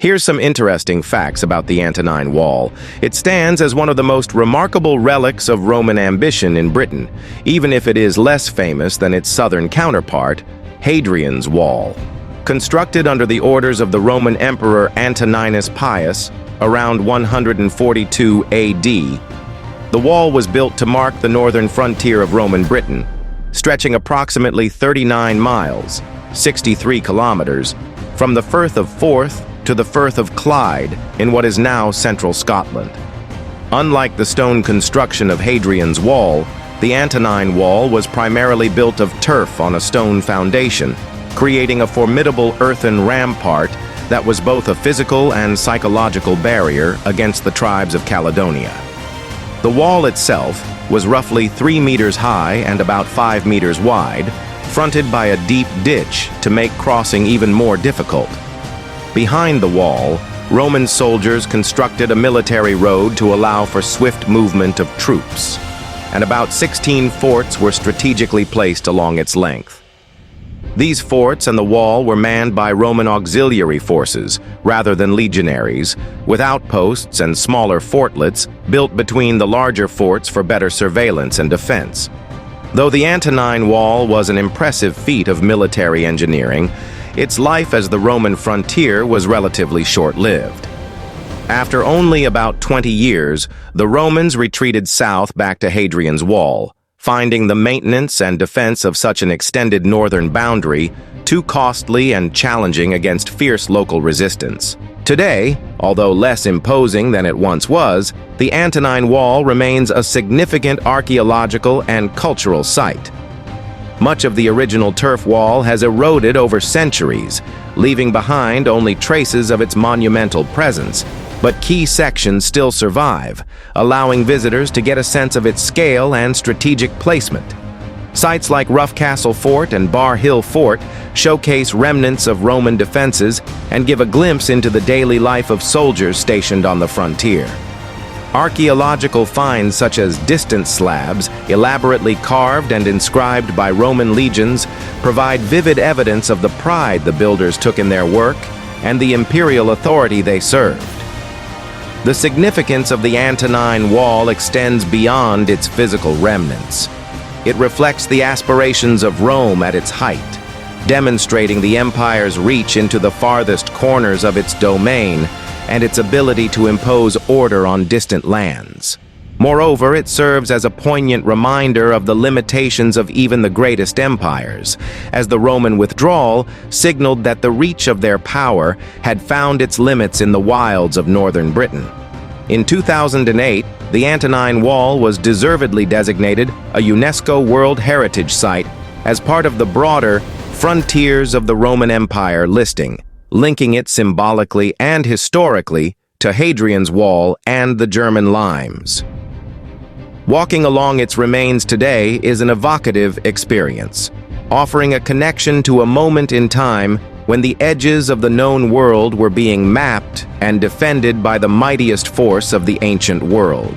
Here's some interesting facts about the Antonine Wall. It stands as one of the most remarkable relics of Roman ambition in Britain, even if it is less famous than its southern counterpart, Hadrian's Wall. Constructed under the orders of the Roman Emperor Antoninus Pius around 142 AD, the wall was built to mark the northern frontier of Roman Britain, stretching approximately 39 miles, 63 kilometers, from the Firth of Forth to the Firth of Clyde in what is now central Scotland. Unlike the stone construction of Hadrian's Wall, the Antonine Wall was primarily built of turf on a stone foundation, creating a formidable earthen rampart that was both a physical and psychological barrier against the tribes of Caledonia. The wall itself was roughly 3 meters high and about 5 meters wide, fronted by a deep ditch to make crossing even more difficult. Behind the wall, Roman soldiers constructed a military road to allow for swift movement of troops, and about 16 forts were strategically placed along its length. These forts and the wall were manned by Roman auxiliary forces rather than legionaries, with outposts and smaller fortlets built between the larger forts for better surveillance and defense. Though the Antonine Wall was an impressive feat of military engineering, its life as the Roman frontier was relatively short-lived. After only about 20 years, the Romans retreated south back to Hadrian's Wall, finding the maintenance and defense of such an extended northern boundary too costly and challenging against fierce local resistance. Today, although less imposing than it once was, the Antonine Wall remains a significant archaeological and cultural site. Much of the original turf wall has eroded over centuries, leaving behind only traces of its monumental presence, but key sections still survive, allowing visitors to get a sense of its scale and strategic placement. Sites like Rough Castle Fort and Bar Hill Fort showcase remnants of Roman defenses and give a glimpse into the daily life of soldiers stationed on the frontier. Archaeological finds such as distance slabs, elaborately carved and inscribed by Roman legions, provide vivid evidence of the pride the builders took in their work and the imperial authority they served. The significance of the Antonine Wall extends beyond its physical remnants. It reflects the aspirations of Rome at its height, demonstrating the empire's reach into the farthest corners of its domain and its ability to impose order on distant lands. Moreover, it serves as a poignant reminder of the limitations of even the greatest empires, as the Roman withdrawal signaled that the reach of their power had found its limits in the wilds of northern Britain. In 2008, the Antonine Wall was deservedly designated a UNESCO World Heritage Site as part of the broader Frontiers of the Roman Empire listing, linking it symbolically and historically to Hadrian's Wall and the German limes. Walking along its remains today is an evocative experience, offering a connection to a moment in time when the edges of the known world were being mapped and defended by the mightiest force of the ancient world.